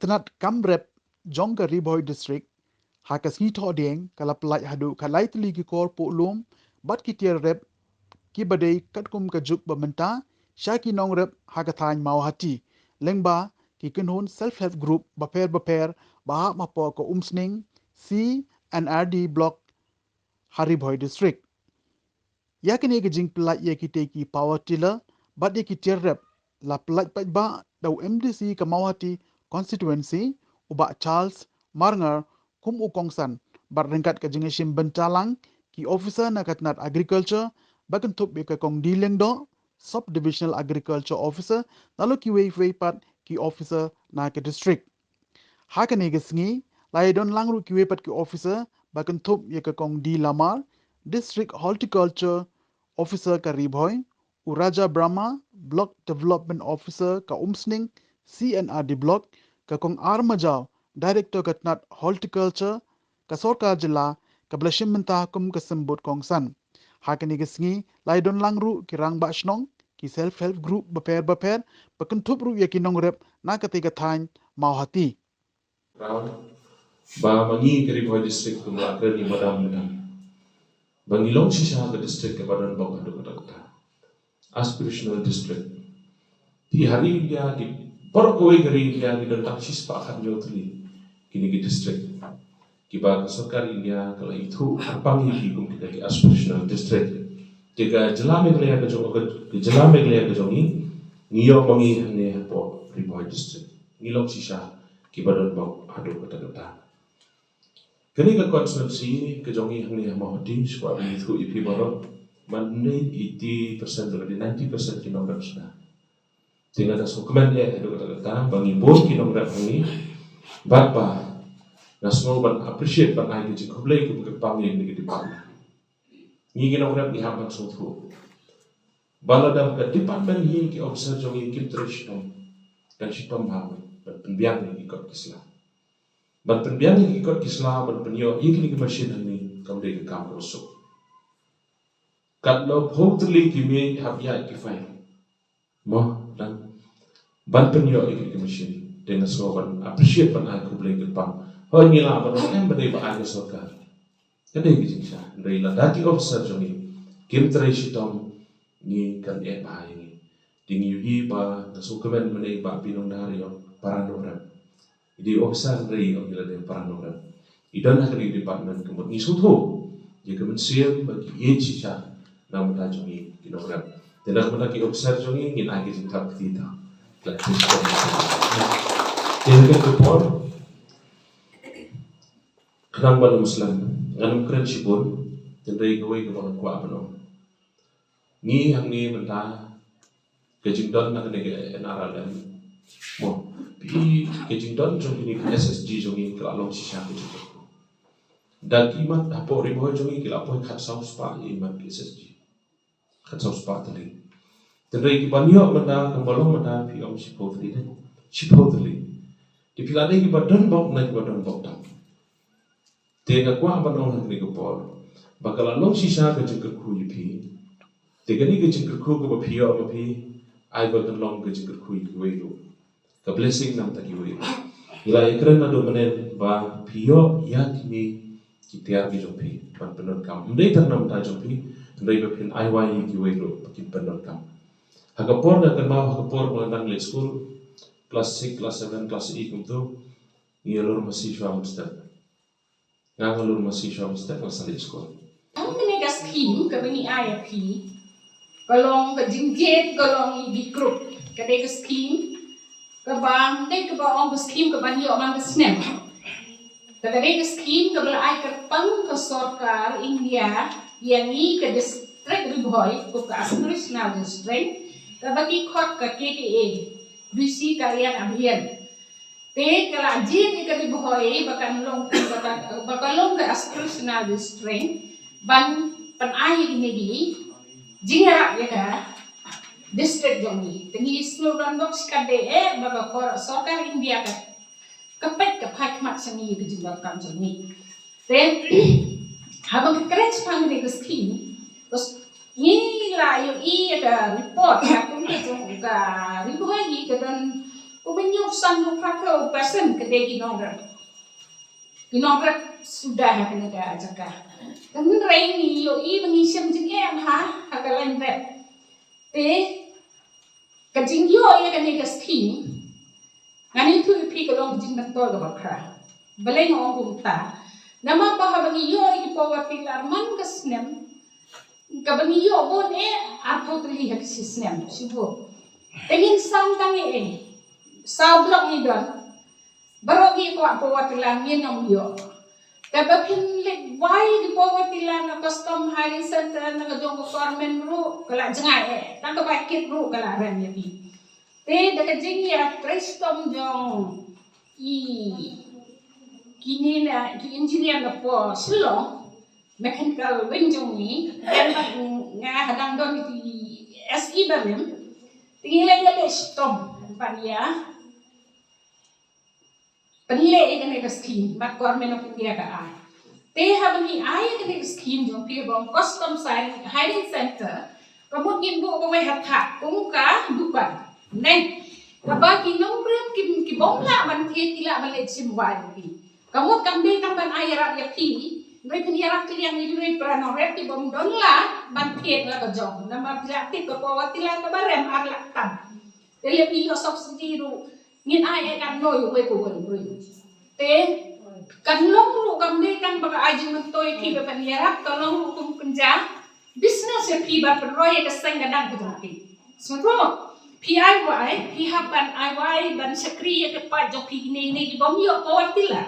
tnad kamrep jong ka riboy district hakas ngi tho deng kala pelai hadu kalai tli ki kor puhlum bat ki tiar rep ki badai katkum ka juk bamenta shaki nongrep hakathany mawhati lengba ki kinhun self help group baper ba mapo ko umsning cnad block hariboy district yakini ke jing pelai ye ki te ki power tiller bat ye ki tiar rep la pelai ba dau mdc ka mawhati constituency uba Charles Marnger kum ukongsan bar ringkat ke jingishim bentalang ki officer na katnat agriculture bakan thup be ka kong dileng do sub divisional agriculture officer lalu ki wei pat ki officer na ke district hakane ke sngi lai don langru ki wei pat ki officer bakan thup ye ka kong di lamar district horticulture officer ka riboy Uraja Brahma block development officer ka umsning CNRD block ka kong armajau director katnat horticulture ka sorkar jila ka blashim menta kum ka sembut kong san hakani ke sngi lai don langru ki rang ba shnong ki self help group baper bakan thup ru ye ki nongrep na ka te ka thany mawhati round ba mangi kari boy district ko akar ni madam bangilong sisa ke district ke badan bok adu kata aspirational district ti hari dia di por koi kari dia di dan taksis pa kan jo tli kini ki district ki ba sokar India kala itu apang yi kum kita ki aspirational district jika jelame klea ke jong ke jelame klea ke jongi ngiyo mangi ne po riboy district ngilong sisa ki badan bok adu kata kini ke konstitusi ke jongi hangni mahoti sebab itu ipi baru mana 80% dari 90% kinongrep sudah tinggal ada dokumen ya itu kata bangi bos kinongrep ini bapa nasional ban appreciate ban ai di kublai ke berpang yang di depan ni kinongrep ni hak langsung tu baladam ke department ini ki officer jongi kim trishtom dan shitom bang penbiang ni ikut Islam ban penbiang ni ikut Islam ban penyo ini ke mesin ni kamu ke kam rusuk kalau hopefully kimi habya kifai mo dan ban penyo ikut ke mesin dengan soban appreciate ban aku boleh gepang ho ni la ban em badai ba ane sokar kadai ki jingsa dai la dati officer jongi kim trai shitom ni kan e ba ini ding yu ba nasu kemen menai ba pinong dario paranora di officer dai ogila de paranora idan hakri department kemut ni sutho je kemen siam bagi ye chicha nam ta jongi kilogram tenak mata ki officer jongi ngin agi jing tak tita la tenak ke por kanang ban muslim nganum kren sipun tendai gawai ke bang kwa bano ni hang ni menta ke jingdon nak ne ke NRLM mo pi ke jingdon jongi ni SSG jongi ke along sisa ke jingdon dan iman apo ribo jongi ke apo khat saus pa iman ke SSG khat saus pa tadi tendai ki banyo menta kembalong menta pi om sipotli di pilade ki badan bok na ki badan bok tam tega kwa banong ni ko por bakala long sisa ke jingkar khu yipi tega ni ke jingkar khu ko pi o pi ai badan long ke jingkar khu yi wei lo ka blessing nam ta ki wei ila ekran na do menen ba pio ya kimi ki tiar ki jopi ban penon kam ndai tar nam ta jopi ndai ba pin ai wai ki wei lo ki penon kam hakapor na kan mau hakapor menang le school class 6 class 7 class 8 kum tu ni alur masih shawam step ngalur masih shawam step masih school ini ka scheme ka bani IAP kalong ka jingjet kalong di group ka de scheme ka bang de ka bang scheme ka bani o mang snap ka de scheme ka bala ai ka pang ka sarkar India yang ni ka district riboy ko ka aspirational district ka bagi khot ka KKA visi kalian abhiyan te kala jit ka riboy bakan long ka aspirational district ban pan ai ini di jingara ya ka district jongi tengi slogan box ka de baga kor sarkar India ka kapet ka phak mat sani ke jingara kam jongi then habang kretch pang de scheme terus ni la yu i ada report ka pun ke jong ka riboy ni ke dan Umenyuk sanggup pakai person kedai nongrep sudah kena dah cakap. Dan raini yo i mengisem jengem hagalan rep. Te kajing yo ya kena gasking. Ngani tu pi kalong jing betul ke bakra. Balai ngong kumta. Nama pahabangi yo i pawati larman kesnem. Kabangi yo bon arpo terlihat sisnem sibo. Tengin sang tangi Sao blok ni don. Barogi ko apo watilang yin ang yo. Kaya pinlik why di po watilang na custom hiring center na kadong ko kormen ru kala jengay nang kabakit ru kala ren yabi. Te daga jingi at tristom jong kini na ki engineer na po silong mechanical winjong ni yan nga hadang don iti SE balim tingilay yale stom paniya Penilai ikan eka scheme, mat government of India ka ay. Te habang ay ikan eka scheme jong piyabong custom hiring center, kamot gimbo ko may hathat, kung ka dupan. Nen, kabagi nongrep kibong la man tiyan tila malit simwal pi. Kamot kambil tamban ay rap ya pi, may pinirap kiliyang iluwi para nongrep kibong don la man tiyan la ka jong, na mapilakit ko po watila ka barem arlak tam. Tele piyo subsidy ru. Ngin ay kan noy we ko gon bro te kan long ru kam de kan baga ajing mentoy ki be panierap to long ru kum kunja business e pi ba proy ka sang gadang ko ti smro PIY pi haban IY ban sakri ke pa jok ki ne ne di bom yo ko watila